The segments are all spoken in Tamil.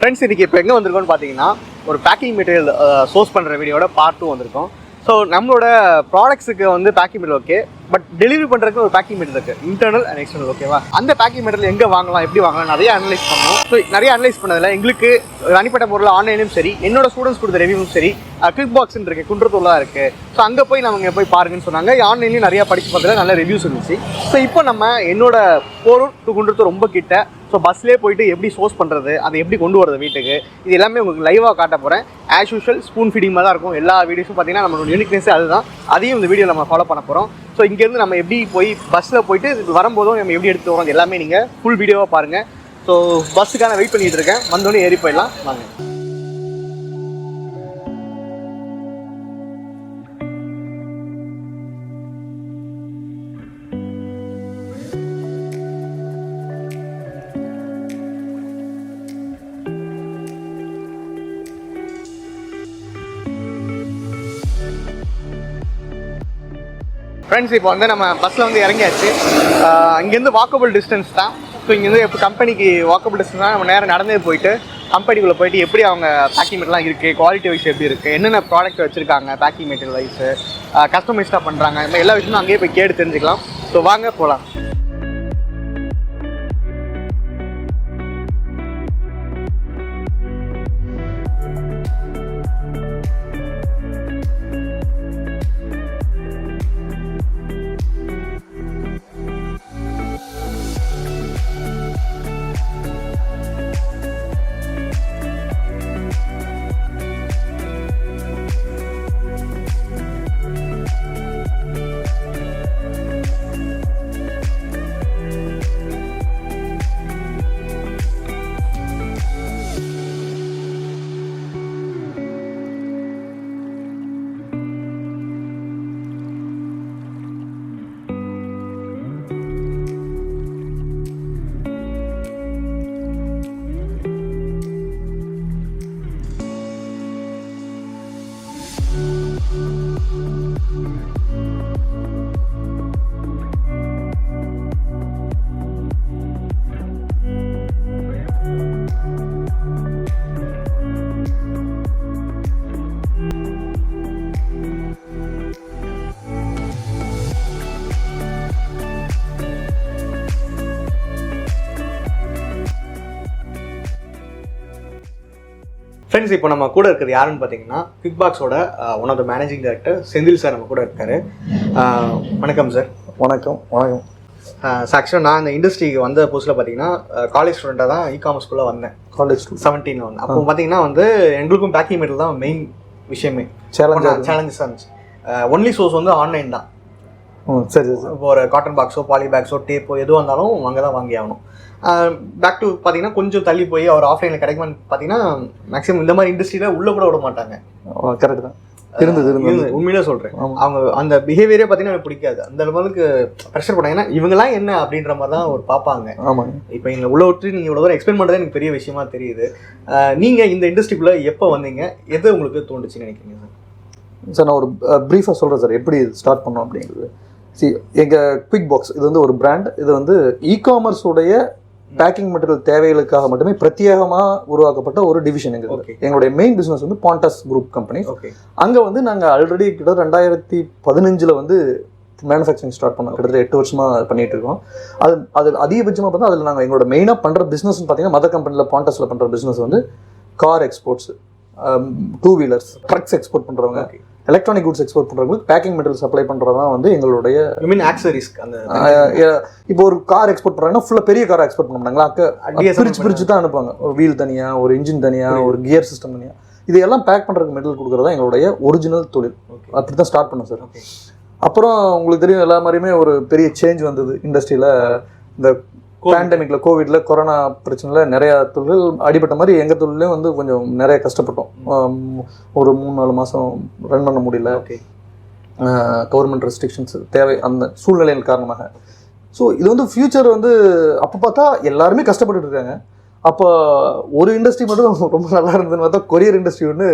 ஃப்ரெண்ட்ஸ் இன்றைக்கி இப்போ எங்கே வந்திருக்கோம்னு பார்த்தீங்கன்னா ஒரு பேக்கிங் மெட்டீரியல் சோர்ஸ் பண்ணுற வீடியோட பார்ட் 2 வந்திருக்கோம். ஸோ நம்மளோட ப்ராடக்ட்ஸுக்கு வந்து packing material okay, but delivery பண்ணுறதுக்கு ஒரு பேக்கிங் மெட்டீரியல் இருக்குது, இன்டர்னல் அண்ட் எக்ஸ்டர்னல். ஓகேவா? அந்த பேக்கிங் மெட்டீரியல் எங்கே வாங்கலாம், எப்படி வாங்கலாம், நிறைய அனலைஸ் பண்ணணும். ஸோ நிறைய அனலைஸ் பண்ணதில் எங்களுக்கு தனிப்பட்ட பொருள் ஆன்லைனும் சரி, என்னோட ஸ்டூடெண்ட்ஸ் கொடுத்த ரிவ்யூவும் சரி, கிளிக் பாக்ஸ்ன்னு இருக்குது, குன்றத்தூர்லாம் இருக்குது. ஸோ அங்கே போய் நம்ம போய் பாருங்கன்னு சொன்னாங்க. ஆன்லைன்லேயும் நிறையா படித்து பார்த்ததில் நல்ல ரிவ்யூஸ் இருந்துச்சு. ஸோ இப்போ நம்ம என்னோட போரூர் டு குன்றத்தூர் ரொம்ப கிட்ட. ஸோ பஸ்லேயே போயிட்டு எப்படி சோர்ஸ் பண்ணுறது, அதை எப்படி கொண்டு வரது வீட்டுக்கு, இது எல்லாமே உங்களுக்கு லைவாக காட்ட போகிறேன். ஆஸ் யூஷுவல் ஸ்பூன் ஃபீடிங் மாதிரி தான் இருக்கும் எல்லா வீடியோஸும். பார்த்தீங்கன்னா நம்மளோட யூனிக்னஸ் அதுதான், அதையும் இந்த வீடியோ நம்ம ஃபாலோ பண்ண போகிறோம். ஸோ இங்கேருந்து நம்ம எப்படி போய் பஸ்ஸில் போயிட்டு வரும்போதும் நம்ம எப்படி எடுத்து வரோம், எல்லாமே நீங்கள் ஃபுல் வீடியோவாக பாருங்கள். ஸோ பஸ்ஸுக்கான வெயிட் பண்ணிகிட்டு இருக்கேன், வந்தோடனே ஏறி போயிடலாம் வாங்க. ஃப்ரெண்ட்ஸ் இப்போ வந்து நம்ம பஸ்ஸில் வந்து இறங்கியாச்சு. இங்கேருந்து வாக்கபிள் டிஸ்டன்ஸ் தான். ஸோ இங்கேருந்து இப்போ கம்பெனிக்கு வாக்கபிள் டிஸ்டன்ஸ் தான். நம்ம நேரம் நடந்தே போயிட்டு கம்பெனிக்குள்ளே போயிட்டு எப்படி அவங்க பேக்கிங் மெட்டீரியல்லாம் இருக்குது, குவாலிட்டி வைஸ் எப்படி இருக்குது, என்னென்ன ப்ராடக்ட் வச்சுருக்காங்க, பேக்கிங் மெட்டீரியல் வைஸு கஸ்டமைஸ்டாக பண்ணுறாங்க, இந்த மாதிரி எல்லா விஷயமும் அங்கேயே போய் கேட்டு தெரிஞ்சுக்கலாம். ஸோ வாங்க போகலாம். ஃப்ரெண்ட்ஸ் இப்போ நம்ம கூட இருக்கிறது யாருன்னு பார்த்தீங்கன்னா கிளிக் பாக்ஸோட one of the managing director Senthil sir நம்ம கூட இருக்காரு. வணக்கம் சார். வணக்கம். வணக்கம் சார். ஆக்சுவலாக நான் இந்த இண்டஸ்ட்ரிக்கு வந்த புதுசில் பார்த்தீங்கன்னா காலேஜ் ஸ்டூடெண்ட்டாக தான் இ-காமர்ஸ்குள்ளே வந்தேன். காலேஜ் 17 வந்து அப்போ பார்த்தீங்கன்னா வந்து எங்களுக்கும் பேக்கிங் மெட்டீரியல் தான் மெயின் விஷயமே. சேலஞ்சஸாக இருந்துச்சு. ஒன்லி சோர்ஸ் வந்து ஆன்லைன் தான். சரி சரி. இப்போ ஒரு காட்டன் பாக்ஸோ, பாலி பேக்ஸோ, டேப்போ எதுவாக இருந்தாலும் அங்கே தான் வாங்கி ஆகணும். பேக் டு பார்த்தீங்கன்னா கொஞ்சம் தள்ளி போய் அவர் ஆஃப்லைனில் கிடைக்குமான்னு பார்த்தீங்கன்னா மேக்ஸிமம் இந்த மாதிரி இண்டஸ்ட்ரியில் உள்ளே கூட விட மாட்டாங்க. கரெக்ட் தான். இருந்தது உண்மையிலே சொல்கிறேன். அவங்க அந்த பிஹேவியரே பார்த்தீங்கன்னா எனக்கு பிடிக்காது. அந்த அளவுக்கு ப்ரெஷர் பண்ணாங்க. ஏன்னா இவங்கெல்லாம் என்ன அப்படின்ற மாதிரி தான் ஒரு பார்ப்பாங்க. ஆமாம். இப்போ எங்களை உள்ள விட்டு நீங்கள் இவ்வளோ தூரம் எக்ஸ்பிளைன் பண்ணுறது எனக்கு பெரிய விஷயமா தெரியுது. நீங்கள் இந்த இண்டஸ்ட்ரிக்குள்ளே எப்போ வந்தீங்க, எது உங்களுக்கு தோணுச்சுன்னு நினைக்கிறீங்க சார்? சார் நான் ஒரு ப்ரீஃபாக சொல்கிறேன் சார் எப்படி ஸ்டார்ட் பண்ணோம் அப்படிங்கிறது. எங்கள் குவிக் பாக்ஸ் இது வந்து ஒரு பிராண்ட். இது வந்து இ-காமர்ஸுடைய பேக்கிங் மெட்டீரியல் தேவைகளுக்காக மட்டுமே பிரத்யேகமாக உருவாக்கப்பட்ட ஒரு டிவிஷன். எங்களுடைய மெயின் பிஸ்னஸ் வந்து பாண்டஸ் குரூப் கம்பெனி. அங்கே வந்து நாங்கள் ஆல்ரெடி கிட்ட 2015 வந்து மேனுஃபேக்சரிங் ஸ்டார்ட் பண்ணோம். கிட்டத்தட்ட 8 வருஷமாக பண்ணிகிட்டு இருக்கோம். அது அதிகபட்சமாக பார்த்தா அதில் நாங்கள் எங்களோட மெயினாக பண்ணுற பிஸ்னஸ்ன்னு பார்த்தீங்கன்னா மதர் கம்பெனியில் பாண்டஸில் பண்ணுற பிஸ்னஸ் வந்து car exports, 2 wheelers, trucks export பண்ணுறவங்க, எலக்ட்ரானிக் குட்ஸ் எக்ஸ்போர்ட் பண்ணுறவங்களுக்கு பேக்கிங் மெட்டீரியல் சப்ளை பண்ணுறதான் வந்து எங்களுடைய ஆக்சரிஸ். இப்போ ஒரு கார் எக்ஸ்போர்ட் பண்ணுறாங்கன்னா ஃபுல்லாக பெரிய காரை எக்ஸ்போர்ட் பண்ணாங்களா, பிரிச்சு தான் அனுப்புவாங்க. ஒரு வீல் தனியாக, ஒரு இன்ஜின் தனியாக, ஒரு கியர் சிஸ்டம் தனியாக, இதையெல்லாம் பேக் பண்ணுறதுக்கு மெட்டீரியல் கொடுக்குறதா எங்களுடைய ஒரிஜினல் தொழில். அப்படி தான் ஸ்டார்ட் பண்ணோம் சார். அப்புறம் உங்களுக்கு தெரியும் எல்லா மாதிரியுமே ஒரு பெரிய சேஞ்ச் வந்தது இண்டஸ்ட்ரியில். இந்த பேண்டமிக்ல, கோவிட்ல, கொரோனா பிரச்சனையில் நிறையா தொழில் அடிபட்ட மாதிரி எங்கள் தொழிலையும் வந்து கொஞ்சம் நிறைய கஷ்டப்பட்டோம். ஒரு 3-4 மாதம் ரன் பண்ண முடியல. கவர்மெண்ட் ரெஸ்ட்ரிக்ஷன்ஸ் தேவை அந்த சூழ்நிலையின் காரணமாக. ஸோ இது வந்து ஃபியூச்சர் வந்து அப்போ பார்த்தா எல்லாருமே கஷ்டப்பட்டு இருக்காங்க. அப்போ ஒரு இண்டஸ்ட்ரி மட்டும் ரொம்ப நல்லா இருந்ததுன்னு பார்த்தா கொரியர் இண்டஸ்ட்ரி வந்து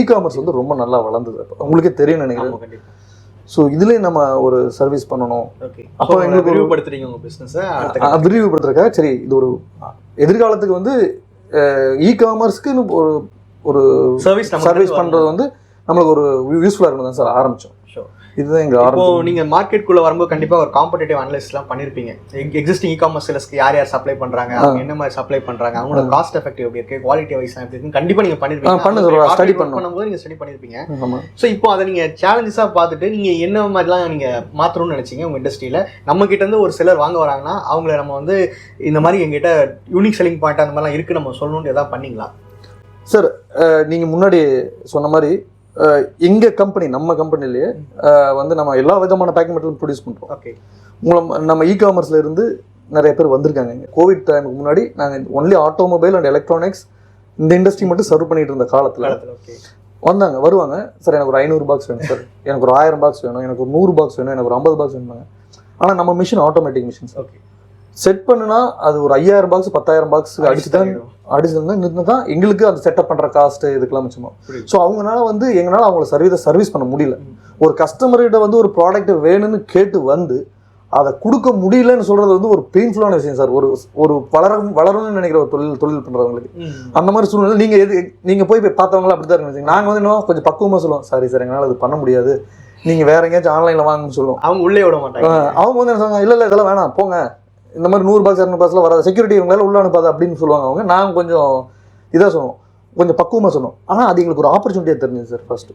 இ-காமர்ஸ் வந்து ரொம்ப நல்லா வளர்ந்தது. அப்போ உங்களுக்கே தெரியும் நினைக்கிறேன். ஸோ இதுலேயும் நம்ம ஒரு சர்வீஸ் பண்ணணும். அப்போ எங்களுக்கு விரிவுபடுத்துறீங்க உங்கள் பிஸ்னஸை? விரிவுபடுத்துறதுக்காக சரி இது ஒரு எதிர்காலத்துக்கு வந்து இ-காமர்ஸ்க்குன்னு ஒரு ஒரு சர்வீஸ் பண்ணுறது வந்து நம்மளுக்கு ஒரு யூஸ்ஃபுல்லாக இருக்கும் தான் சார் ஆரம்பித்தோம். இதுதான் எங்க இப்போ நீங்க மார்க்கெட்டுக்குள்ள வரும்போது கண்டிப்பா ஒரு காம்படிட்டிவ் அனலைசிஸ்லாம் பண்ணிருப்பீங்க. எக்ஸிஸ்டிங் இ-காமர்ஸ் செல்லர்ஸ்க்கு யார் யார் சப்ளை பண்றாங்க, அவங்க என்ன மாதிரி சப்ளை பண்றாங்க, அவங்களோட காஸ்ட் எஃபெக்டிவ் எப்படி இருக்கு, குவாலிட்டி வைஸ் எப்படி இருக்கு, கண்டிப்பா நீங்க பண்ணிருப்பீங்க. ஸ்டடி பண்ணும்போது நீங்க ஸ்டடி பண்ணிருப்பீங்க. சோ இப்போ அதை நீங்க சேலஞ்சஸா பார்த்துட்டு நீங்க என்ன மாதிரிலாம் நீங்க மாத்தணும்னு நினைச்சீங்க உங்க இண்டஸ்ட்ரியில? நம்ம கிட்ட இருந்து ஒரு சிலர் வாங்க வராங்கன்னா அவங்கள நம்ம வந்து இந்த மாதிரி எங்கிட்ட யூனிக் செல்லிங் பாயிண்ட் அந்த மாதிரிலாம் இருக்கு நம்ம சொல்லணும்னு ஏதாவது பண்ணீங்களா சார்? நீங்க முன்னாடி சொன்ன மாதிரி எங்க கம்பெனி, நம்ம கம்பெனிலேயே வந்து நம்ம எல்லா விதமான பேக்கிங் மெட்டீரியல் ப்ரொடியூஸ் பண்றோம். ஓகே. நம்ம இ-காமர்ஸ்ல இருந்து நிறைய பேர் வந்திருக்காங்க. இங்கே கோவிட் டைமுக்கு முன்னாடி நாங்கள் ஒன்லி ஆட்டோமொபைல் அண்ட் எலக்ட்ரானிக்ஸ் இந்த இண்டஸ்ட்ரி மட்டும் சர்வ் பண்ணிட்டு இருந்த காலத்தில் வருவாங்க. சார் எனக்கு ஒரு 500 பாக்ஸ் வேணும் சார், எனக்கு ஒரு 1000 பாக்ஸ் வேணும், எனக்கு ஒரு 100 பாக்ஸ் வேணும், எனக்கு ஒரு 50 பாக்ஸ் வேணுங்க. ஆனால் நம்ம machine automatic machine sir. Set பண்ணுனா அது ஒரு 5000 பாக்ஸ் 10,000 பாக்ஸ் அடிச்சுதான் தான் எங்களுக்கு அந்த செட்டப் பண்ற காஸ்ட் இதுக்கெல்லாம் மிச்சமா. ஸோ அவங்களால வந்து எங்களால் அவங்கள சர்வீஸ் பண்ண முடியல. ஒரு கஸ்டமர்கிட்ட வந்து ஒரு ப்ராடக்ட் வேணும்னு கேட்டு வந்து அதை கொடுக்க முடியலன்னு சொல்றது வந்து ஒரு பெயின்ஃபுல்லான விஷயம் சார். ஒரு வளரணும்னு நினைக்கிற ஒரு தொழில் பண்றவங்களுக்கு அந்த மாதிரி சூழ்நிலை நீங்க போய் பார்த்தவங்களா அப்படிதான் நினைச்சீங்க. நாங்க வந்து இன்னும் கொஞ்சம் பக்குவமா சொல்லுவோம், சாரி சார் எங்களால் அது பண்ண முடியாது, நீங்க வேற எங்கேயாச்சும் ஆன்லைன்ல வாங்கன்னு சொல்லுவோம். அவங்க உள்ளே விட மாட்டாங்க. அவங்க வந்து என்ன சொல்லுவாங்க, இல்ல இதெல்லாம் வேணாம் போங்க, இந்த மாதிரி 100 பாக்ஸ் 200 பாக்ஸ்ல வராது, செக்யூரிட்டி இவங்களால உள்ள அனுப்பாது அப்படின்னு சொல்லுவாங்க அவங்க. நாங்கள் கொஞ்சம் இதாக சொல்லுவோம், கொஞ்சம் பக்குவமாக சொன்னோம். ஆனால் அது எங்களுக்கு ஒரு ஆப்பர்ச்சுனிட்டியாக தெரிஞ்சது சார் ஃபர்ஸ்ட்.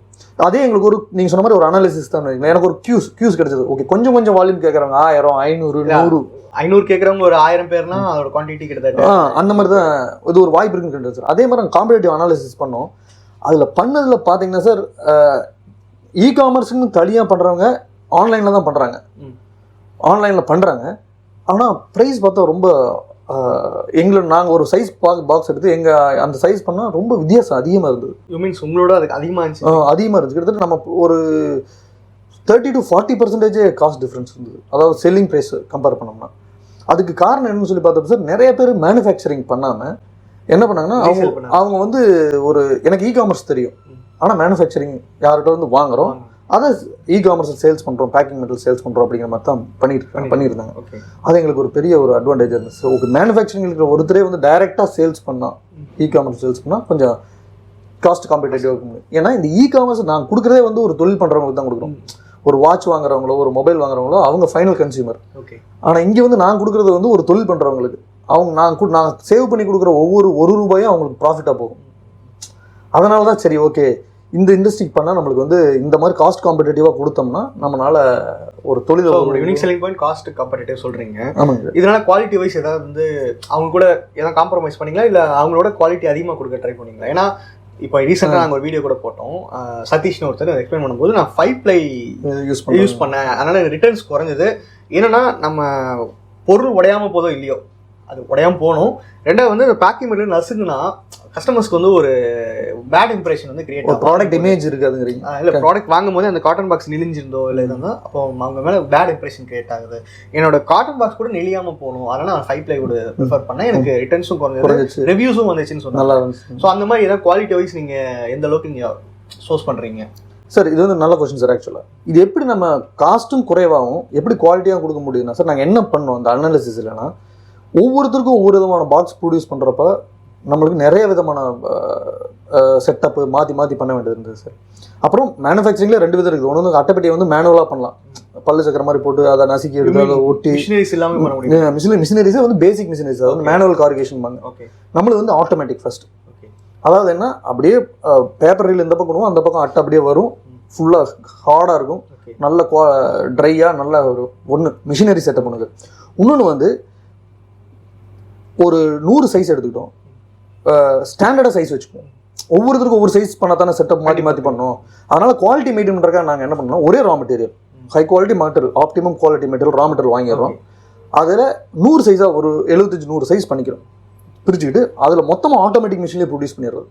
அதே எங்களுக்கு ஒரு நீங்கள் சொன்ன மாதிரி ஒரு அனாலிசிஸ் தான். எனக்கு ஒரு கியூஸ் கிடைச்சது. ஓகே, கொஞ்சம் வால்யூம் கேட்குறாங்க, 1000 500 100 500 கேட்குறவங்க ஒரு 1000 பேர்னா அதோட குவான்டிட்டி கிட்டத்தட்ட அந்த மாதிரி தான் இது ஒரு வாய்ப்பு இருக்குன்னு கேட்டது சார். அதே மாதிரி நாங்கள் காம்படேட்டிவ் அனாலிசிஸ் பண்ணோம். அதில் பண்ணதில் பார்த்தீங்கன்னா சார், இ-காமர்ஸுன்னு தனியாக பண்ணுறவங்க ஆன்லைனில் தான் பண்ணுறாங்க, ஆன்லைனில் பண்ணுறாங்க. ஆனால் ப்ரைஸ் பார்த்தா ரொம்ப எங்களோட நாங்கள் ஒரு சைஸ் பாக்ஸ் எடுத்து எங்கள் அந்த சைஸ் பண்ணால் ரொம்ப வித்தியாசம் அதிகமாக இருந்தது. யூ மீன்ஸ் உங்களோட அதுக்கு அதிகமாக இருந்துச்சு. கிட்டத்தட்ட நம்ம ஒரு 30 to 40% காஸ்ட் டிஃப்ரென்ஸ் இருந்தது. அதாவது செல்லிங் ப்ரைஸ் கம்பேர் பண்ணோம்னா. அதுக்கு காரணம் என்னன்னு சொல்லி பார்த்தப்ப சார், நிறைய பேர் மேனுஃபேக்சரிங் பண்ணாமல் என்ன பண்ணாங்கன்னா அவங்க வந்து ஒரு எனக்கு இ-காமர்ஸ் தெரியும், ஆனால் மேனுஃபேக்சரிங் யார்கிட்ட வந்து வாங்குறோம், அதை இ-காமர்ஸ் சேல்ஸ் பண்ணுறோம், பேக்கிங் மெட்டீரியல் சேல்ஸ் பண்ணுறோம் அப்படிங்கிற மாதிரி தான் பண்ணியிருந்தாங்க. அது எங்களுக்கு ஒரு பெரிய ஒரு அட்வான்டேஜ் இருந்துச்சு. ஓகே, மேனுஃபேக்சரிங் இருக்கிற ஒருத்தரே வந்து டைரெக்டாக சேல்ஸ் பண்ணால், இ-காமர்ஸ் சேல்ஸ் பண்ணால் கொஞ்சம் காஸ்ட் காம்படிட்டிவாக இருக்க முடியும். ஏன்னா இந்த இ-காமர்ஸ் நாங்கள் கொடுக்குறதே வந்து ஒரு தொழில் பண்ணுறவங்களுக்கு தான் கொடுக்குறோம். ஒரு வாட்ச் வாங்குறவங்களோ ஒரு மொபைல் வாங்குறவங்களோ அவங்க ஃபைனல் கன்சியூமர். ஆனால் இங்கே வந்து நான் கொடுக்குறது வந்து ஒரு தொழில் பண்ணுறவங்களுக்கு. அவங்க நான் சேவ் பண்ணி கொடுக்குற ஒவ்வொரு ரூபாயும் அவங்களுக்கு ப்ராஃபிட்டாக போகும். அதனால தான் சரி ஓகே இந்த இண்டஸ்ட்ரிக்கு பண்ணால் நம்மளுக்கு வந்து இந்த மாதிரி காஸ்ட் காம்படிட்டிவாக கொடுத்தோம்னா நம்மளால ஒரு தொழில் unique selling point cost competitive சொல்கிறீங்க. ஆமாங்க. இதனால குவாலிட்டி வைஸ் ஏதாவது வந்து அவங்க கூட ஏதாவது காம்ப்ரமைஸ் பண்ணீங்களா, இல்லை அவங்களோட குவாலிட்டி அதிகமாக கொடுக்க ட்ரை பண்ணீங்களா? ஏன்னா இப்போ ரீசெண்டாக நாங்கள் ஒரு வீடியோ கூட போட்டோம், சதீஷ்னு ஒருத்தர் எக்ஸ்பிளைன் பண்ணும்போது நான் 5 ப்ளை யூஸ் பண்ணேன், அதனால ரிட்டர்ன்ஸ் குறைஞ்சது. என்னன்னா நம்ம பொருள் உடையாமல் போதோ இல்லையோ அது உடையாமல் போகணும். ரெண்டாவது வந்து அந்த பேக்கிங் மெட்டீரியல் நசுக்குன்னா கஸ்டமர்ஸ்க்கு வந்து ஒரு பேட் இம்ப்ரெஷன் வந்து கிரியேட் ஆகும். ப்ராடக்ட் இமேஜ் இருக்காதுங்கிறீங்க. இல்லை, ப்ராடக்ட் வாங்கும் போது அந்த காட்டன் பாக்ஸ் நெளிஞ்சிருந்தோ இல்லை இருந்தால் அப்போ அவங்க மேலே பேட் இம்ப்ரெஷன் கிரியேட் ஆகுது. என்னோட காட்டன் பாக்ஸ் கூட நெளியாமல் போகணும், அதனால் நான் 5 ப்ளை கூட ப்ரிஃபர் பண்ணேன். எனக்கு ரிட்டர்ன்ஸும் குறைஞ்சிச்சு, ரிவ்யூஸும் வந்துச்சுன்னு சொன்னாங்க. ஸோ அந்த மாதிரி ஏதாவது குவாலிட்டி வைஸ் நீங்கள் எந்த அளவுக்கு நீங்கள் சோர்ஸ் பண்ணுறீங்க சார்? இது வந்து நல்ல கொஸ்டின் சார். ஆக்சுவலாக இது எப்படி நம்ம காஸ்ட்டும் குறைவாகவும் எப்படி குவாலிட்டியாகவும் கொடுக்க முடியுதுன்னா சார், நாங்கள் என்ன பண்ணோம் அந்த அனாலிசிஸ் இல்லைன்னா, ஒவ்வொருத்தருக்கும் ஒவ்வொரு விதமான பாக்ஸ் ப்ரொடியூஸ் பண்ணுறப்ப நம்மளுக்கு நிறைய விதமான செட்டப்பு மாற்றி பண்ண வேண்டியது இருந்தது சார். அப்புறம் மேனுஃபேக்சரிங்கில் 2 விதம் இருக்குது. ஒன்று வந்து அட்டைப்பெட்டியை வந்து மேனுவலாக பண்ணலாம், பல்லு சக்கர மாதிரி போட்டு அதை நசுக்கி எடுத்து அதை ஒட்டி மிஷினரிஸ் இல்லாமல் பண்ண முடியும். மிஷினரிஸே வந்து பேசிக் மிஷினரிஸ், அது வந்து மேனுவல் கார்கேஷன் பண்ணு. நம்மளுக்கு வந்து ஆட்டோமேட்டிக் ஃபர்ஸ்ட். அதாவது என்ன, அப்படியே பேப்பர் ரீல் இந்த பக்கம் அந்த பக்கம் அட்டை அப்படியே வரும், ஃபுல்லாக ஹார்டாக இருக்கும், நல்ல ட்ரையாக நல்ல ஒன்று மிஷினரி செட்டப் பண்ணுது. இன்னொன்று வந்து ஒரு 100 சைஸ் எடுத்துக்கிட்டோம், ஸ்டாண்டர்டாக சைஸ் வச்சுக்குவோம். ஒவ்வொருத்தருக்கும் ஒவ்வொரு சைஸ் பண்ண தானே செட்டப் மாற்றி பண்ணோம். அதனால குவாலிட்டி மெயின்டைன் பண்ணுறதுக்காக நாங்கள் என்ன பண்ணோம், ஒரே raw material high quality material optimum quality material raw material வாங்கிடுறோம். அதில் 100 சைஸாக ஒரு 75-100 சைஸ் பண்ணிக்கிறோம், பிரிச்சுக்கிட்டு அதில் மொத்தமாக ஆட்டோமேட்டிக் மிஷின்லேயே ப்ரொடியூஸ் பண்ணிடுறது.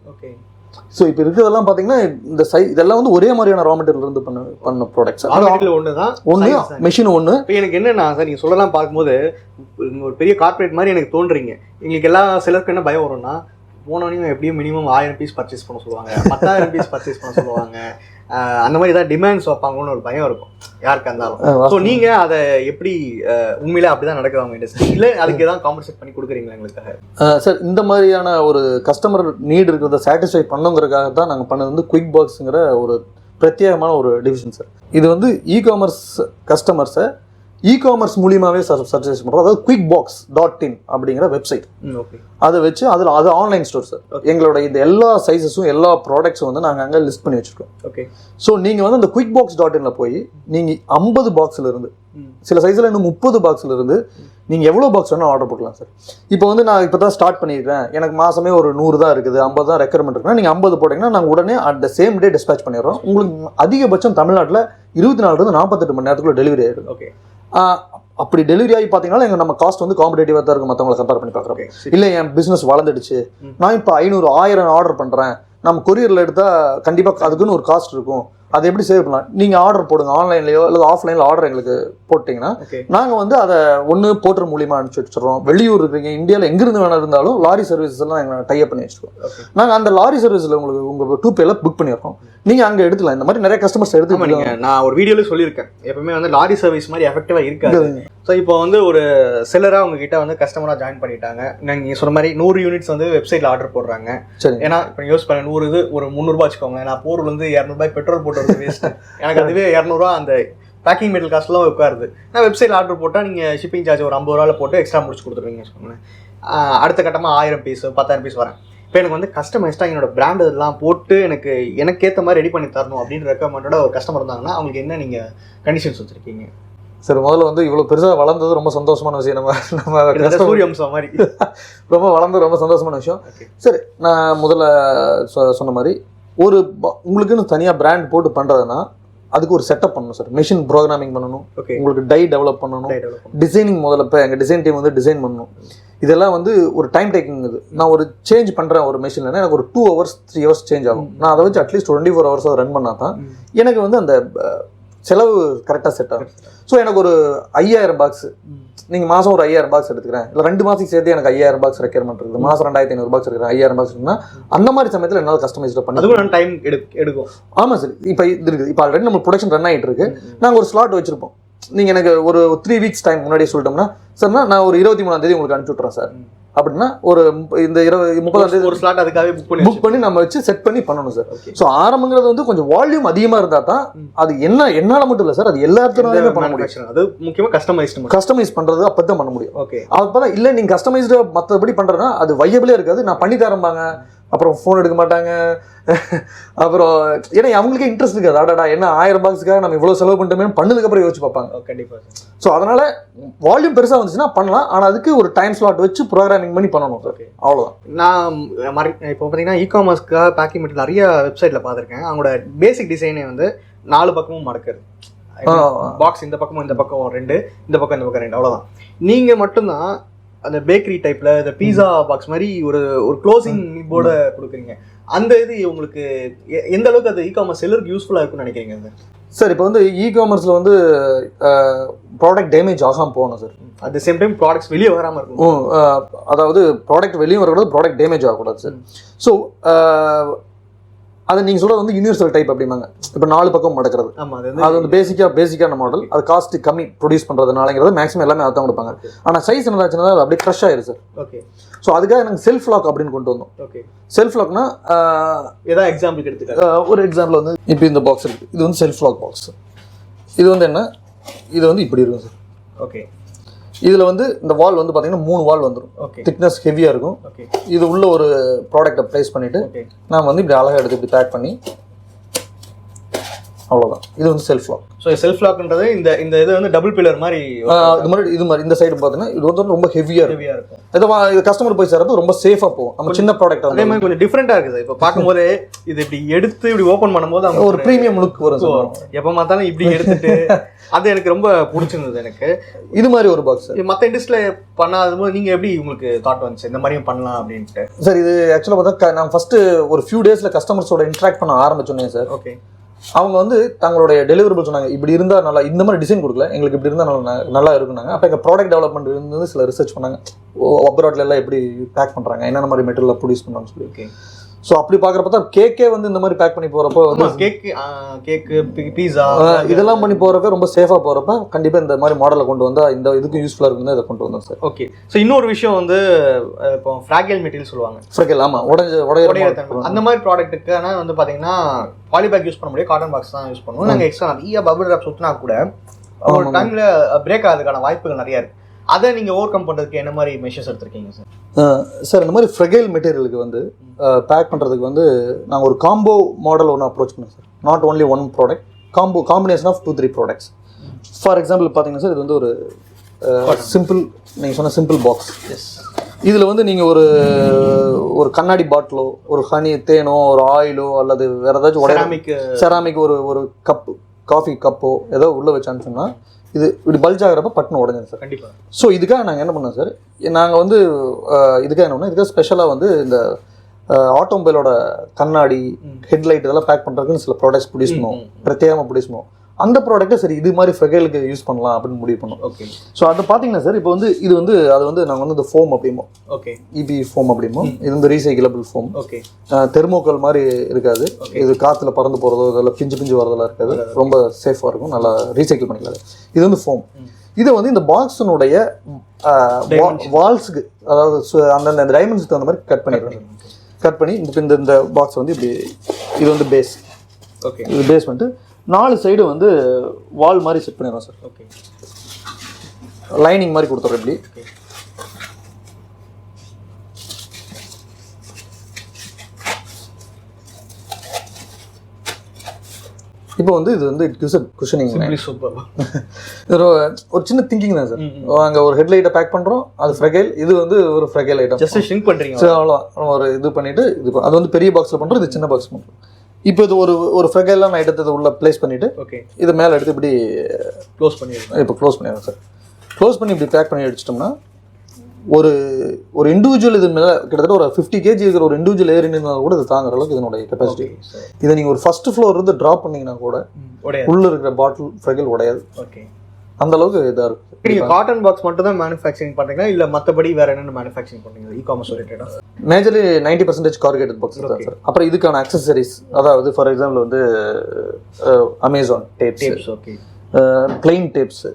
ஸோ இப்போ இருக்கிறதெல்லாம் பார்த்தீங்கன்னா இந்த இதெல்லாம் வந்து ஒரே மாதிரியான ரா மெட்டீரியல் இருந்து பண்ண ப்ராடக்ட்ஸ். ஒன்று மிஷின் ஒன்று. இப்போ எனக்கு என்னன்னா சார், நீங்கள் சொல்லலாம் பார்க்கும்போது ஒரு பெரிய கார்பரேட் மாதிரி எனக்கு தோன்றீங்க. எங்களுக்கு எல்லா சிலருக்கு என்ன பயம் வரும்னா, போனோடனே எப்படியும் மினிமம் 1000 பீஸ் பர்ச்சேஸ் பண்ண சொல்லுவாங்க, 10,000 பீஸ் பர்ச்சேஸ் பண்ண சொல்லுவாங்க. அந்த மாதிரி ஏதாவது டிமாண்ட்ஸ் வைப்பாங்கன்னு ஒரு பயம் இருக்கும் யாருக்கா இருந்தாலும். ஸோ நீங்கள் அதை எப்படி உண்மையிலே அப்படிதான் நடக்குது அவங்க இண்டஸ்ட்ரி, இல்லை அதுக்கு ஏதாவது காம்பன்சேட் பண்ணி கொடுக்குறீங்களா எங்களுக்காக? சார் இந்த மாதிரியான ஒரு கஸ்டமர் நீட் இருக்கிறத சாட்டிஸ்ஃபை பண்ணுங்கிறதுக்காக தான் நாங்கள் பண்ணது வந்து குயிக் பாக்ஸுங்கிற ஒரு பிரத்யேகமான ஒரு டிவிஷன் சார். இது வந்து இ-காமர்ஸ் கஸ்டமர்ஸை இ-காமர்ஸ் மூலியமாகவே சர்ச்சேஸ் பண்ணுறோம். அதாவது QuickBox.in அப்படிங்கிற வெப்சைட். ஓகே, அதை வச்சு அது ஆன்லைன் ஸ்டோர் சார். எங்களோட இந்த எல்லா சைஸஸும் எல்லா ப்ராடக்ட்ஸும் வந்து நாங்கள் அங்கே லிஸ்ட் பண்ணி வச்சுருக்கோம். ஓகே, ஸோ நீங்கள் வந்து அந்த QuickBox.inல போய் நீங்கள் 50 பாக்ஸில் இருந்து, சில சைஸில் இன்னும் 30 பாக்ஸில் இருந்து நீங்கள் எவ்வளோ பாக்ஸ் வேணால் ஆர்டர் போடலாம் சார். இப்போ வந்து நான் இப்போ தான் ஸ்டார்ட் பண்ணியிருக்கேன், எனக்கு மாதமே ஒரு 100 தான் இருக்குது, 50 தான் ரெக்யர்மெண்ட் இருக்குன்னா நீங்கள் 50 போட்டிங்கன்னா நாங்கள் உடனே அந்த சேம் டே டிஸ்பேச் பண்ணிடுறோம். உங்களுக்கு அதிகபட்சம் தமிழ்நாட்டில் 24 48 மணி நேரத்துக்குள்ள டெலிவரி ஆகிடும். ஓகே, அப்படி டெலிவரி ஆகி பார்த்தீங்கன்னா எங்கள் நம்ம காஸ்ட் வந்து காம்படேட்டிவாக தான் இருக்கும் மற்றவங்களை கம்பேர் பண்ணி பார்க்குறோம். இல்லை என் பிஸ்னஸ் வளர்ந்துடுச்சு, நான் இப்போ 500 1000 ஆர்டர் பண்ணுறேன், நம்ம கொரியரில் எடுத்தால் கண்டிப்பாக அதுக்குன்னு ஒரு காஸ்ட் இருக்கும், அதை எப்படி சேவ் பண்ணலாம்? நீங்கள் ஆர்டர் போடுங்க, ஆன்லைன்லையோ இல்லை ஆஃப்லைனில் ஆர்டர் எங்களுக்கு போட்டிங்கன்னா நாங்கள் வந்து அதை ஒன்று போர்ட்டர் மூலியமாக அனுப்பிச்சி வச்சுருவோம். வெளியூர் இருக்கீங்க, இந்தியாவில் எங்கிருந்து வேணா இருந்தாலும் லாரி சர்வீசஸ் எல்லாம் எங்களை டைப் பண்ணி வச்சுருக்கோம். நாங்கள் அந்த லாரி சர்வீஸில் உங்களுக்கு உங்கள் 2Payல புக் பண்ணிடுறோம், நீங்கள் அங்கே எடுத்துக்கலாம். இந்த மாதிரி நிறைய கஸ்டமர்ஸ் எடுத்துக்கோங்க. நான் ஒரு வீடியோவில் சொல்லியிருக்கேன், எப்பவுமே வந்து லாரி சர்வீஸ் மாதிரி எஃபெக்டிவாக இருக்காது. ஸோ இப்போ வந்து ஒரு செல்லராக உங்ககிட்ட வந்து கஸ்டமராக ஜாயின் பண்ணிட்டாங்க, நீங்கள் சொன்ன மாதிரி 100 யூனிட்ஸ் வந்து வெப்சைட்டில் ஆர்டர் போடுறாங்க. சரி, ஏன்னா இப்போ யூஸ் பண்ண 100 இது ஒரு 300 வச்சுக்கோங்க, நான் போர் வந்து 200 பெட்ரோல் போட்டு வந்து வேஸ்ட், எனக்கு அதுவே 200 அந்த பேக்கிங் மெட்டீரியல் காஸ்ட்லாம் உட்காருது. நான் வெப்சைட்டில் ஆர்டர் போட்டால் நீங்கள் ஷிப்பிங் சார்ஜ் ஒரு 50 ரூபாயில் போட்டு எக்ஸ்ட்ரா முடிச்சு கொடுத்துருவீங்க வச்சுக்கோங்களேன். அடுத்த கட்டமாக 1000 பீஸ் 10,000 பீஸ் வரேன். இப்போ எனக்கு வந்து கஸ்டமைஸ்டாக என்னோட பிராண்ட் இதெல்லாம் போட்டு எனக்கு ஏற்ற மாதிரி ரெடி பண்ணி தரணும் அப்படின்ற ரெக்கமெண்டோட ஒரு கஸ்டமர் இருந்தாங்கன்னா அவங்களுக்கு என்ன நீங்கள் கண்டிஷன்ஸ் வச்சுருக்கீங்க? சரி, முதல்ல வந்து இவ்வளோ பெருசாக வளர்ந்தது ரொம்ப சந்தோஷமான விஷயம். நம்ம சூரியவம்சம் மாதிரி ரொம்ப வளர்ந்தது ரொம்ப சந்தோஷமான விஷயம். சரி, நான் முதல்ல சொன்ன மாதிரி உங்களுக்குன்னு தனியாக பிராண்ட் போட்டு பண்ணுறதுன்னா அதுக்கு ஒரு செட்டப் பண்ணணும் சார். மெஷின் ப்ரோக்ராமிங் பண்ணணும், உங்களுக்கு டை டெவலப் பண்ணணும், டிசைனிங் முதல்ல இப்போ எங்கள் டிசைன் டீம் வந்து டிசைன் பண்ணணும். இதெல்லாம் வந்து ஒரு டைம் டேக்கிங். இது நான் ஒரு சேஞ்ச் பண்ணுறேன் ஒரு மெஷின்லன்னா எனக்கு ஒரு 2 hours 3 hours சேஞ்ச் ஆகும். நான் அதை வச்சு அட்லீஸ்ட் 24 hours ரன் பண்ணால் தான் எனக்கு வந்து அந்த செலவு கரெக்டாக செட் ஆகும். ஸோ எனக்கு ஒரு 5000 பாக்ஸ், நீங்கள் மாதம் ஒரு 5000 பாக்ஸ் எடுத்துக்கிறேன், இல்லை 2 மாதத்துக்கு சேர்த்து எனக்கு 5000 பாக்ஸ் ரெக்யர்மெண்ட் இருக்குது, மாதம் 2500 பாக்ஸ் எடுக்கிறேன், 5000 பாக்ஸ் இருக்குன்னா அந்த மாதிரி சமயத்தில் என்னால் கஸ்டமைஸ்டாக பண்ணி அதுவும் டைம் எடுக்கும். ஆமாம் சார், இப்போ இது இருக்குது. இப்போ ஆல்ரெடி நம்ம ப்ரொடக்ஷன் ரன் ஆகிட்டு இருக்கு, நாங்கள் ஒரு ஸ்லாட் வச்சிருப்போம். நீங்கள் எனக்கு ஒரு 3 weeks டைம் முன்னாடியே சொல்லிட்டோம்னா சார்னா நான் ஒரு 23ஆம் தேதி உங்களுக்கு அனுப்பிச்சி விட்றேன் சார் அப்படின்னா ஒரு இந்த 30ஆம் தேதி ஒரு ஸ்லாட் அதுக்காகவே புக் பண்ணி நம்ம வச்சு செட் பண்ணி பண்ணணும் சார். ஸோ ஆரம்பங்கிறது வந்து கொஞ்சம் வால்யூம் அதிகமாக இருந்தால் தான் அது என்னால் மட்டும் இல்லை சார், அது எல்லா இடத்துலையுமே பண்ண முடியும். அது முக்கியமாக கஸ்டமைஸ் பண்ணுறது அப்போ தான் பண்ண முடியும். ஓகே, அப்போ தான் இல்லை நீங்கள் கஸ்டமைஸ்டாக மற்றபடி பண்ணுறதுனா அது வையபிளே இருக்காது. நான் பண்ணி தரம்பாங்க, அப்புறம் ஃபோன் எடுக்க மாட்டாங்க, அப்புறம் ஏன்னா அவங்களுக்கே இன்ட்ரெஸ்ட் இருக்காது. அடடா என்ன 1000 பாக்ஸுக்காக நம்ம இவ்வளோ செலவு பண்ணிட்டோமே பண்ணதுக்கப்புறம் யோசிச்சு பார்ப்பாங்க. கண்டிப்பாக. ஸோ அதனால வால்யூம் பெருசாக வந்துச்சுன்னா பண்ணலாம், ஆனால் அதுக்கு ஒரு டைம் ஸ்லாட் வச்சு ப்ரோக்ராமிங் பண்ணி பண்ணணும் சார். அவ்வளோதான். நான் இப்போ பார்த்தீங்கன்னா இ-காமர்ஸ்க்காக பேக்கிங் மெட்டீரியல் நிறைய வெப்சைட்டில் பார்த்துருக்கேன். அவங்களோட பேசிக் டிசைனே வந்து 4 பக்கமும் மடக்குது. பாக்ஸ் இந்த பக்கமும் இந்த பக்கம் 2, இந்த பக்கம் 2, அவ்வளோதான். நீங்கள் மட்டும்தான் அந்த பேக்கரி டைப்ல இந்த பீஸா பாக்ஸ் மாதிரி ஒரு க்ளோசிங் போர்ட கொடுக்குறீங்க. அந்த இது உங்களுக்கு எந்த அளவுக்கு அது இ-காமர்ஸ் செல்லருக்கு யூஸ்ஃபுல்லாக இருக்கும்னு நினைக்கிறீங்க சார்? இப்போ வந்து இ-காமர்ஸில் வந்து ப்ராடக்ட் டேமேஜ் ஆகாமல் போகணும் sir. At the same time products வெளியே வராமல் இருக்கும். அதாவது ப்ராடக்ட் வெளியே வரக்கூடாது, ப்ராடக்ட் டேமேஜ் ஆகக்கூடாது சார். ஸோ அதை நீங்கள் சொல்கிறது வந்து யூனிவர்சல் டைப் அப்படிம்பாங்க. இப்போ 4 பக்கம் மடக்கிறது, அது வந்து பேசிக்கான மாடல். அது காஸ்ட் கம்மி ப்ரொடியூஸ் பண்ணுறதுனாலங்கிறது மேக்ஸிமம் எல்லாமே அதான் கொடுப்பாங்க. ஆனால் சைஸ் என்ன ஆச்சுன்னா அது அப்படியே க்ரஷ் ஆயிடுது சார். ஓகே, ஸோ அதுக்காக நாங்கள் செல்ஃப் லாக் அப்படின்னு கொண்டு வந்தோம். ஓகே, செல்ஃப் லாக்னா ஏதாவது எக்ஸாம்பிளுக்கு எடுத்துக்க ஒரு எக்ஸாம்பிள் வந்து இப்போ இந்த பாக்ஸ் இருக்குது, இது வந்து செல்ஃப் லாக் பாக்ஸ். இது வந்து என்ன, இது வந்து இப்படி இருக்கும் சார். ஓகே, இதில் வந்து இந்த வால் வந்து பார்த்தீங்கன்னா 3 வால் வந்துடும். ஓகே, திக்னஸ் ஹெவியாக இருக்கும். ஓகே, இது உள்ள ஒரு ப்ராடக்ட்டை ப்ளேஸ் பண்ணிவிட்டு நான் வந்து இப்படி அழகாக எடுத்து இப்படி பேக் பண்ணி அவ்வளோதான். இது வந்து செல்ஃப் லாக். ஸோ செல்ஃப் லாக்ன்றது இந்த இது வந்து டபுள் பில்லர் மாதிரி இது மாதிரி இந்த சைடு பார்த்தீங்கன்னா இது வந்து ரொம்ப ஹெவியாக இருக்கும். இது கஸ்டமர் போய் சேர்றது ரொம்ப சேஃபாக போகும். நம்ம சின்ன ப்ராடக்ட் அதே மாதிரி கொஞ்சம் டிஃப்ரெண்டாக இருக்குது. இப்போ பார்க்கும்போது இது இப்படி எடுத்து இப்படி ஓப்பன் பண்ணும்போது அவங்க ஒரு ப்ரீமியம் லுக் வரும். எப்போ பார்த்தாலும் இப்படி எடுத்துட்டு அது எனக்கு ரொம்ப பிடிச்சிருந்தது. எனக்கு இது மாதிரி ஒரு பாக்ஸ் மற்ற இண்டஸ்ட்ரியில் பண்ணாத போது நீங்கள் எப்படி உங்களுக்கு தாட் வந்துச்சு இந்த மாதிரியும் பண்ணலாம் அப்படின்ட்டு? சார் இது ஆக்சுவலாக பார்த்தா நான் ஃபஸ்ட்டு ஒரு ஃபியூ டேஸில் கஸ்டமர்ஸோட இன்ட்ராக்ட் பண்ண ஆரம்பிச்சோன்னே சார். ஓகே, அவங்க வந்து தங்களுடைய டெலிவரபிள் சொன்னாங்க, இப்படி இருந்தால் நல்லா, இந்த மாதிரி டிசைன் கொடுக்கல, எங்களுக்கு இப்படி இருந்தால் நல்லா இருக்குனாங்க. அப்போ எங்கள் ப்ராடக்ட் டெவலப்மெண்ட் வந்து சில ரிசர்ச் பண்ணாங்க, அப்ராட்ல எல்லாம் எப்படி பேக் பண்ணுறாங்க, என்னென்ன மாதிரி மெட்டீரியல் ப்ரொடியூஸ் பண்ணுறாங்கன்னு சொல்லி. ஸோ அப்படி பார்க்குறப்ப தான் கேக்கே வந்து இந்த மாதிரி பேக் பண்ணி போகிறப்போ கேக்கு பீஸா இதெல்லாம் பண்ணி போகிறப்ப ரொம்ப சேஃபாக போகிறப்ப கண்டிப்பாக இந்த மாதிரி மாடலை கொண்டு வந்தால் இந்த இதுக்கும் யூஸ்ஃபுல்லாக இருக்குன்னு இதை கொண்டு வந்தோம் சார். ஓகே. ஸோ இன்னொரு விஷயம் வந்து இப்போ ஃப்ராகில் மெட்டீரியல் சொல்லுவாங்க. ஃப்ராகில், ஆமாம், உடைய அந்த மாதிரி ப்ராடக்ட்டுக்கு ஆனால் வந்து பார்த்தீங்கன்னா பாலிபேக் யூஸ் பண்ண முடியாது, காட்டன் பாக்ஸ் தான் யூஸ் பண்ணுவோம். நாங்கள் எக்ஸ்ட்ரா நிறைய பபிள் ரேப் சுற்றினா கூட ஒரு டைமில் பிரேக் ஆகிறதுக்கான வாய்ப்புகள் நிறையா இருக்குது. அதை நீங்கள் ஓவர் கம் பண்ணுறதுக்கு என்ன மாதிரி மெஷர்ஸ் எடுத்துருக்கீங்க சார்? சார், இந்த மாதிரி ஃப்ரெகைல் மெட்டீரியலுக்கு வந்து பேக் பண்ணுறதுக்கு வந்து நாங்கள் ஒரு காம்போ மாடல் ஒன்று அப்ரோச் பண்ணோம் sir. Not only one product, combination of 2-3 products. For example பார்த்தீங்கன்னா சார், இது வந்து ஒரு சிம்பிள், நீங்கள் சொன்ன சிம்பிள் பாக்ஸ். இதில் வந்து நீங்கள் ஒரு கண்ணாடி பாட்டிலோ, ஒரு ஹனி தேனோ, ஒரு ஆயிலோ, அல்லது வேறு ஏதாச்சும் செராமிக் ஒரு கப்பு, காஃபி கப்போ ஏதோ உள்ளே வச்சான்னு சொன்னால் இது இப்படி பல்ஜ் ஆகிறப்ப பட்டன் உடஞ்சிடும் சார். கண்டிப்பாக. ஸோ இதுக்காக நாங்கள் என்ன பண்ணோம் சார், நாங்கள் வந்து இதுக்காக என்ன பண்ணோம், இதுக்காக ஸ்பெஷலாக வந்து இந்த ஆட்டோமொபைலோட கண்ணாடி, ஹெட்லைட் இதெல்லாம் பேக் பண்ணுறதுக்குன்னு சில ப்ராடக்ட்ஸ் ப்ரொடியூஸ் பண்ணுவோம், பிரத்யேகமாக ப்ரொடியூஸ் பண்ணுவோம். அந்த ப்ராடக்ட்டை சரி இது மாதிரி ஃப்ரெகைலுக்கு யூஸ் பண்ணலாம் அப்படின்னு முடிவு பண்ணோம். ஓகே. ஸோ அதை பார்த்தீங்கன்னா சார், இப்போ வந்து இது வந்து அது வந்து நாங்கள் வந்து இந்த ஃபோம் அப்படிமோ, ஓகே, இபி ஃபோம் அப்படிமோ, இது வந்து ரீசைக்கிளபிள் ஃபோம். ஓகே. தெர்மோக்கல் மாதிரி இருக்காது, இது காற்றுல பறந்து போகிறதோ இதெல்லாம் பிஞ்சு வரதெல்லாம் இருக்காது, ரொம்ப சேஃபாக இருக்கும், நல்லா ரீசைக்கிள் பண்ணிக்கலாம். இது வந்து ஃபோம். இதை வந்து இந்த பாக்ஸினுடைய வால்ஸுக்கு, அதாவது அந்தந்த டைமென்ஷனுக்கு அந்த மாதிரி கட் பண்ணிடுறோம். கட் பண்ணி இந்த பாக்ஸ் வந்து இப்படி, இது வந்து பேஸ். ஓகே. இது பேஸ் பண்ணிட்டு 4 சைடு வந்து வால் மாதிரி செட் பண்ணிடுறோம் சார். ஓகே. லைனிங் மாதிரி கொடுத்துறோம் இப்படி. இப்போ வந்து இது வந்து இட் கிவ்ஸ் குஷனிங். சூப்பர். ஒரு சின்ன திங்கிங் தான் சார். அங்கே ஒரு ஹெட்லைட்டை பேக் பண்ணுறோம், அது ஃப்ரெகைல், இது வந்து ஒரு ஃப்ரெகைல் ஐட்டம். ஜஸ்ட் ஷ்ரிங்க் பண்ணுறீங்க. சரி, அவ்வளோதான். ஒரு இது பண்ணிவிட்டு இது அது வந்து பெரிய பாக்ஸில் பண்ணுறோம், இது சின்ன பாக்ஸ் பண்ணுறோம். இப்போ இது ஒரு ஃப்ரெகைலாம் நான் எடுத்து உள்ள பிளேஸ் பண்ணிவிட்டு, ஓகே, இதை மேலே எடுத்து இப்படி க்ளோஸ் பண்ணிடுறோம். இப்போ க்ளோஸ் பண்ணிடுறோம் சார். க்ளோஸ் பண்ணி இப்படி பேக் பண்ணி அடிச்சிட்டோம்னா ஒரு இண்டிவிஜுவல் இது மேலே கிட்டத்தட்ட ஒரு 50 kg இருக்கிற ஒரு இண்டிவிஜுவல் ஏர் இருந்தால் கூட இது தாங்குற அளவுக்கு இதனுடைய கெப்பாசிட்டி. இதை நீங்கள் ஒரு ஃபர்ஸ்ட் ஃப்ளோர் இருந்து ட்ராப் பண்ணிங்கன்னா கூட உள்ளே இருக்கிற பாட்டில் ஃப்ரெகைல் உடையாது. ஓகே. அந்த அளவுக்கு இதாக இருக்கும். நீங்கள் காட்டன் பாக்ஸ் மட்டும் தான் மேனுஃபேக்சரிங் பண்ணுறீங்களா, இல்லை மற்றபடி வேறு என்னென்ன மேனுஃபேக்சரிங் பண்ணுறீங்க இ-காமர்ஸ் ரிலேட்டடாக? மேஜர்லி 90% கார்கேட்டட் பாக்ஸ் தான் சார். அப்புறம் இதுக்கான அக்சசரிஸ், அதாவது ஃபார் எக்ஸாம்பிள் வந்து Amazon tapes, okay, plain tapes,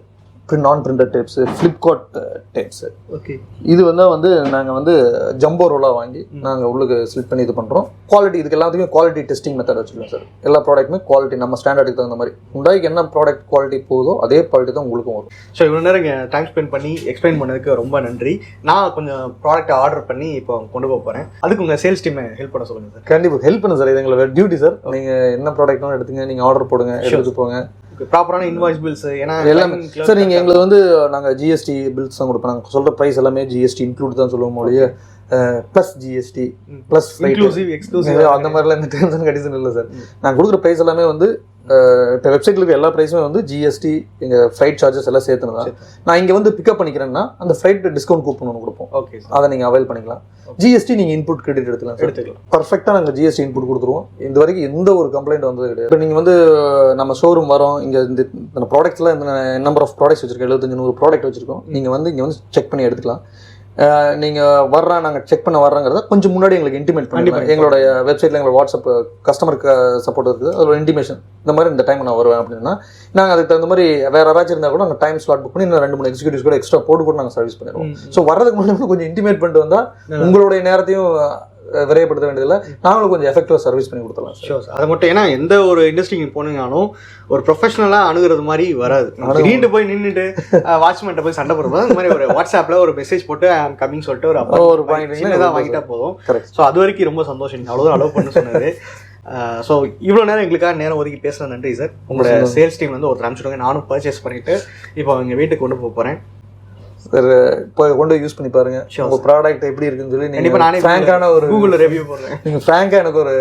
non printed tapes, Flipkart tapes. Okay. இது வந்து நாங்கள் வந்து ஜம்போ ரோலாக வாங்கி நாங்கள் உள்ளுக்கு ஸ்லிப் பண்ணி இது பண்ணுறோம். குவாலிட்டி, இதுக்கு எல்லாத்துக்குமே குவாலிட்டி டெஸ்டிங் மெத்தட் வச்சுருக்கோம் சார். எல்லா ப்ராடக்ட்டுமே குவாலிட்டி நம்ம ஸ்டாண்டர்டுக்கு தகுந்த மாதிரி, உண்டாய்க்கு என்ன ப்ராடக்ட் குவாலிட்டி போகுதோ அதே குவாலிட்டி தான் உங்களுக்கும் வரும். ஸோ இவ்வளோ நேரம் இங்கே டைம் ஸ்பெண்ட் பண்ணி எக்ஸ்பிளைன் பண்ணதுக்கு ரொம்ப நன்றி. நான் கொஞ்சம் ப்ராடக்ட்டை ஆர்டர் பண்ணி இப்போ கொண்டு போக போகிறேன். அதுக்கு உங்கள் சேல்ஸ் டீமை ஹெல்ப் பண்ண சொல்லுங்கள் சார். கண்டிப்பாக ஹெல்ப் பண்ணு சார், இது எங்களோட டியூட்டி சார். நீங்கள் என்ன ப்ராடக்ட்டும் எடுத்துங்க, நீங்கள் ஆர்டர் போடுங்க, எடுத்து போங்க. ப்ராப்பரான இன்வாய்ஸ் பில்ஸ் ஏன்னா எல்லாமே சார். நீங்கள் எங்களுக்கு வந்து நாங்கள் ஜிஎஸ்டி பில்ஸ் தான் கொடுப்போம். நாங்கள் சொல்கிற ப்ரைஸ் எல்லாமே ஜிஎஸ்டி இன்க்ளூட் தான் சொல்லுவோம் மொழியே, plus GST plus inclusive exclusive அந்த மாதிரிலாம் இந்த டேர்ம்ஸ் அண்ட் கண்டிஷன் இல்லை சார். நாங்கள் கொடுக்குற ப்ரைஸ் எல்லாமே வந்து இப்போ வெப்சைட்டில் இருக்க எல்லா ப்ரைஸுமே வந்து ஜிஎஸ்டி, எங்கள் ஃப்ளைட் சார்ஜஸ் எல்லாம் சேர்த்துனா தான். நான் இங்கே வந்து பிக்கப் பண்ணிக்கிறேன்னா அந்த ஃப்ளைட் டிஸ்கவுண்ட் கூப்பன் ஒன்று கொடுப்போம். ஓகே, அதை நீங்கள் அவைல் பண்ணிக்கலாம். ஜிஎஸ்டி நீங்கள் இன்புட் கிரெடிட் எடுத்துக்கலாம். பர்ஃபெக்டாக நாங்கள் ஜிஎஸ்டி இன்புட் கொடுத்துருவோம். இது வரைக்கும் எந்த ஒரு கம்ப்ளைண்ட் வந்தது கிடையாது. இப்போ நீங்கள் வந்து நம்ம ஷோரூம் வரோம், இங்கே இந்த ப்ராடக்ட்ஸ்லாம் இந்த நம்பர் ஆஃப் ப்ராடக்ட்ஸ் வச்சிருக்கோம், 75-100 ப்ராடக்ட் வச்சிருக்கோம். நீங்கள் வந்து இங்கே வந்து செக் பண்ணி எடுத்துக்கலாம். நீங்கள் நாங்கள் செக் பண்ண வர்றோங்கிறத கொஞ்சம் முன்னாடி எங்களுக்கு இன்டிமேட் பண்ணிக்கலாம். எங்களுடைய வெப்சைட்டில் எங்களோட வாட்ஸ்அப் கஸ்டமருக்கு சப்போர்ட் இருக்குது, அது ஒரு இன்டிமேஷன், இந்த மாதிரி இந்த டைம் நான் வருவேன் அப்படின்னா நாங்கள் அதுக்கு தகுந்த மாதிரி வேறு யாராச்சும் இருந்தால் கூட நாங்கள் டைம் ஸ்லாட் புக் பண்ணி இன்னும் 2-3 எக்ஸிக்யூட்டிவ்ஸ் கூட எக்ஸ்ட்ரா போட்டு கூட நாங்கள் சர்வீஸ் பண்ணிடுவோம். ஸோ வர்றதுக்கு முன்னாடி கொஞ்சம் இன்டிமேட் பண்ணிட்டு வந்தால் உங்களுடைய நேரத்தையும் விரையப்படுத்த வேண்டியதில்லை, நாங்களும் கொஞ்சம் எஃபெக்டிவாக சர்வீஸ் பண்ணி கொடுத்துடலாம். Sure sir. அதை மட்டும் ஏன்னா எந்த ஒரு இண்டஸ்ட்ரிக்கு போனீங்கனாலும் ஒரு ப்ரொஃபஷனலாக அணுகிறது மாதிரி வராது. நீண்டு போய் நின்றுட்டு வாட்ச்மேன்ட்ட போய் சண்டை போடுறது, அந்த மாதிரி ஒரு வாட்ஸ்அப்பில் ஒரு மெசேஜ் போட்டு ஐ ஆம் கமிங் சொல்லிட்டு ஒரு பாயிண்ட் தான் வாங்கிட்டா போதும். ஸோ அது வரைக்கும் ரொம்ப சந்தோஷம், நீங்கள் அவ்வளோதான் அலோவ் பண்ண சொன்னது. ஸோ இவ்வளோ நேரம் எங்களுக்காக நேரம் ஒதுக்கி பேசுகிற நன்றி சார். உங்களோட சேல்ஸ் டீம் வந்து ஒரு அனுப்பிச்சுடுங்க, நானும் பர்ச்சேஸ் பண்ணிவிட்டு இப்போ எங்கள் வீட்டுக்கு கொண்டு போக போகிறேன் சார். இப்போ கொண்டு யூஸ் பண்ணி பாருங்க, உங்கள் ப்ராடக்ட் எப்படி இருக்குன்னு சொல்லி நீங்கள் நானே ஃப்ராங்கான ஒரு கூகுளில் ரிவ்யூ போடுறேன். நீங்கள் ஃப்ராங்காக எனக்கு ஒரு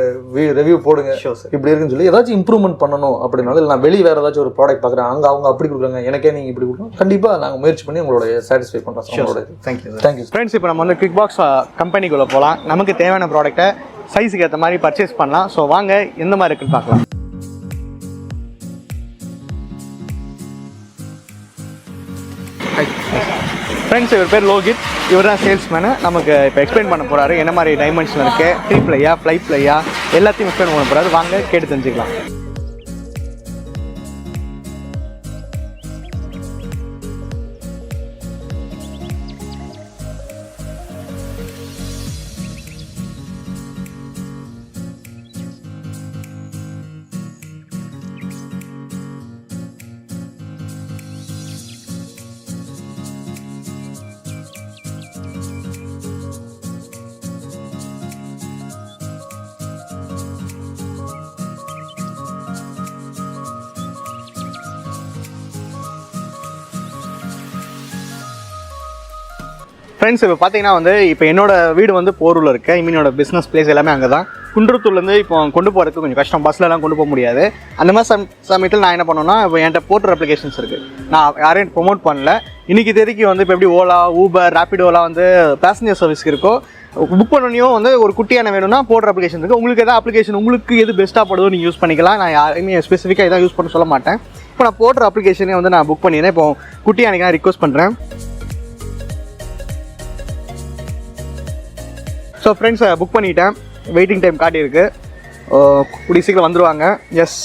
ரிவ்யூ போடுங்க, இப்படி இருக்குன்னு சொல்லி. ஏதாச்சும் இம்ப்ரூவ்மெண்ட் பண்ணணும் அப்படின்னாலும், இல்லை நான் வெளியே வேறு ஏதாச்சும் ஒரு ப்ராடக்ட் பார்க்குறேன், அவங்க அப்படி கொடுக்குறாங்க, எனக்கே நீங்கள் இப்படி கொடுக்கணும், கண்டிப்பாக நாங்கள் முயற்சி பண்ணி உங்களோட சாட்டிஸ்ஃபை பண்ணுறோம். Thank you friends. இப்போ நம்ம வந்து குவிக் பாக்ஸ் கம்பெனிக்குள்ளே போகலாம். நமக்கு தேவையான ப்ராடக்ட்டை சைஸுக்கு ஏற்ற மாதிரி பர்ச்சேஸ் பண்ணலாம். ஸோ வாங்க எந்த மாதிரி இருக்குன்னு பார்க்கலாம். ஃப்ரெண்ட்ஸ் இவர் பேர் லோகித், இவர் தான் சேல்ஸ்மேனு. நமக்கு இப்போ எக்ஸ்பிளைன் பண்ண போகிறாரு என்ன மாதிரி டைமென்ஷன் இருக்குது, 3 ப்ளையா 5 ப்ளையா எல்லாத்தையும் எக்ஸ்பிளைன் பண்ண போகிறாரு. வாங்க கேட்டு தெரிஞ்சுக்கலாம். ஃப்ரெண்ட்ஸ் இப்போ பார்த்தீங்கன்னா வந்து இப்போ என்னோட வீடு வந்து போரூரில் இருக்குது. என்னோட பிஸ்னஸ் பிளேஸ் எல்லாமே அங்கே தான். குன்றத்தூர்லேருந்து இப்போ கொண்டு போகிறதுக்கு கொஞ்சம் கஷ்டம், பஸ்லலாம் கொண்டு போக முடியாது. அந்த மாதிரி சமயத்தில் நான் என்ன பண்ணேன்னா, இப்போ என்கிட்ட போர்ட்டர் அப்ளிகேஷன்ஸ் இருக்குது. நான் யாரையும் ப்ரொமோட் பண்ணல. இன்றைக்கி தேதிக்கு வந்து இப்போ எப்படி ஓலா, ஊபர், ரேப்பிடோலாம் வந்து பேசஞ்சர் சர்வீஸ்க்கு இருக்கோ, புக் பண்ணனையும் வந்து ஒரு குட்டியான வேணும்னா போர்ட்டர் அப்ளிகேஷன் இருக்குது. உங்களுக்கு எதாவது அப்ளிகேஷன் உங்களுக்கு எது பெஸ்ட்டாக படுதோ நீங்கள் யூஸ் பண்ணிக்கலாம். நான் யாருமே ஸ்பெசிஃபிக்காக எதாவது யூஸ் பண்ண சொல்ல மாட்டேன். இப்போ நான் போர்ட்டர் அப்ளிகேஷனே வந்து நான் புக் பண்ணிடுறேன். இப்போ குட்டியானுக்கு நான் ரிக்வஸ்ட் பண்ணுறேன். ஸோ ஃப்ரெண்ட்ஸ் புக் பண்ணிட்டேன். வெயிட்டிங் டைம் காட்டியிருக்கு. கூடிய சீக்கிரம் வந்துடுவாங்க. எஸ்,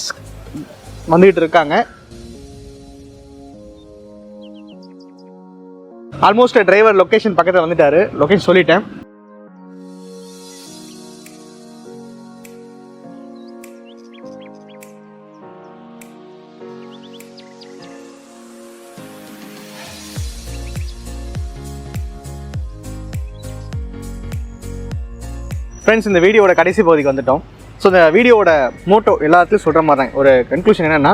வந்துக்கிட்டு இருக்காங்க. ஆல்மோஸ்ட் டிரைவர் லொக்கேஷன் பக்கத்தில் வந்துட்டார். லொக்கேஷன் சொல்லிட்டேன். ஃப்ரெண்ட்ஸ் இந்த வீடியோட கடைசி பகுதிக்கு வந்துட்டோம். ஸோ இந்த வீடியோட மோட்டோ எல்லாத்துலையும் சொல்கிற மாதிரி தான். ஒரு கன்க்ளூஷன் என்னென்னா,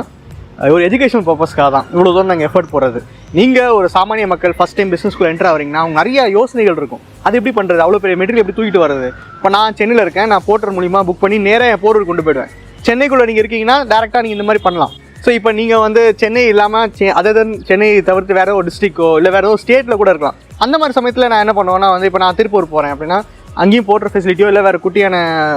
ஒரு எஜுகேஷன் பர்பஸ்க்காக தான் இவ்வளோ தூரம் நாங்கள் எஃபர்ட் போடுறது. நீங்கள் ஒரு சாமானிய மக்கள் ஃபஸ்ட் டைம் பிஸ்னஸ்குள்ளே என்ட்ரு ஆகிறீங்கன்னா அவங்க நிறைய யோசனைகள் இருக்கும். அது எப்படி பண்ணுறது, அவ்வளோ பெரிய மெட்டீரியல் எப்படி தூக்கிட்டு வருது. இப்போ நான் சென்னையில் இருக்கேன், நான் போர்ட்டர் மூலிமா புக் பண்ணி நேராக என் போரூர் கொண்டு போயிடுவேன். சென்னைக்குள்ளே நீங்கள் இருக்கீங்கன்னா டேரெக்டாக நீங்கள் இந்த மாதிரி பண்ணலாம். ஸோ இப்போ நீங்கள் வந்து சென்னை இல்லாமல் அதர் சென்னை தவிர்த்து வேறு ஒரு டிஸ்ட்ரிக்கோ இல்லை வேறு ஒரு ஸ்டேட்டில் கூட இருக்கலாம். அந்த மாதிரி சமயத்தில் நான் என்ன பண்ணுவேன்னா வந்து, இப்போ நான் திருப்பூர் போகிறேன் அப்படின்னா அங்கேயும் போர்ட்டர் ஃபெசிலிட்டியோ இல்லை வேறு குட்டியான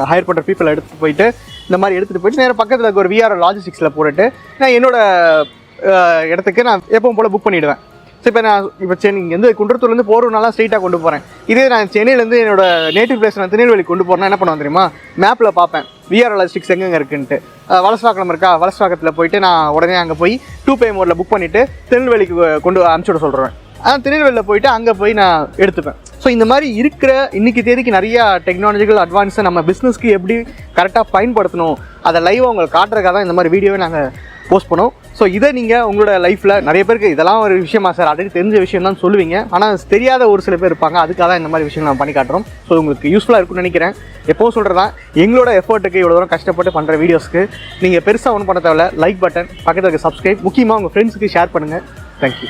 ஹையர் பண்ணுற பீப்பிள் எடுத்துகிட்டு போயிட்டு இந்த மாதிரி எடுத்துகிட்டு போயிட்டு நேராக பக்கத்தில் இருக்க ஒரு விஆர் லாஜிஸ்டிக்ஸில் போட்டுட்டு நான் என்னோடய இடத்துக்கு நான் எப்பவும் போல் புக் பண்ணிவிடுவேன். ஸோ இப்போ இங்கேருந்து குன்றத்தூர்லேருந்து போரூர்னாலாம் ஸ்ட்ரெயிட்டாக கொண்டு போகிறேன். இதே நான் சென்னையிலேருந்து என்னோட நேட்டிவ் பிளேஸ் நான் திருநெல்வேலி கொண்டு போகிறேன்னா என்ன பண்ணுவேன் தெரியுமா, மேப்பில் பார்ப்பேன் விஆர் லாஜிஸ்டிக்ஸ் எங்கெங்கே இருக்குன்ட்டு. வலசவாக்கம் இருக்கா, வலசவாக்கத்தில் போயிட்டு நான் உடனே அங்கே போய் 2 மோடில் புக் பண்ணிவிட்டு திருநெல்வேலிக்கு கொண்டு அனுப்பிச்சி விட சொல்கிறேன். ஆனால் திருநெல்வேலியில் போயிட்டு அங்கே போய் நான் எடுத்துப்பேன். ஸோ இந்த மாதிரி இருக்கிற இன்றைக்கி தேதிக்கு நிறையா டெக்னாலஜிக்கல் அட்வான்ஸை நம்ம பிஸ்னஸ்க்கு எப்படி கரெக்டாக பயன்படுத்தணும் அதை லைவாக உங்களுக்கு காட்டுறதுக்காக தான் இந்த மாதிரி வீடியோவை நாங்கள் போஸ்ட் பண்ணோம். ஸோ இதை நீங்கள் உங்களோட லைஃப்பில் நிறைய பேருக்கு இதெல்லாம் ஒரு விஷயமா சார் ஆல்ரெடி தெரிஞ்ச விஷயம் தான் சொல்லுவீங்க. ஆனால் தெரியாத ஒரு சில பேர் இருப்பாங்க. அதுக்காக தான் இந்த மாதிரி விஷயம் நான் பண்ணி காட்டுறோம். ஸோ உங்களுக்கு யூஸ்ஃபுல்லாக இருக்கும்னு நினைக்கிறேன். எப்போவும் சொல்கிறதா, எங்களோட எஃபர்ட்டுக்கு இவ்வளோ தூரம் கஷ்டப்பட்டு பண்ணுற வீடியோஸ்க்கு நீங்கள் பெருசாக ஒன்றும் பண்ண தேவையில்ல. லைக் பட்டன், பக்கத்தில் இருக்க சப்ஸ்கிரைப், முக்கியமாக உங்கள் ஃப்ரெண்ட்ஸுக்கு ஷேர் பண்ணுங்கள். தேங்க்யூ.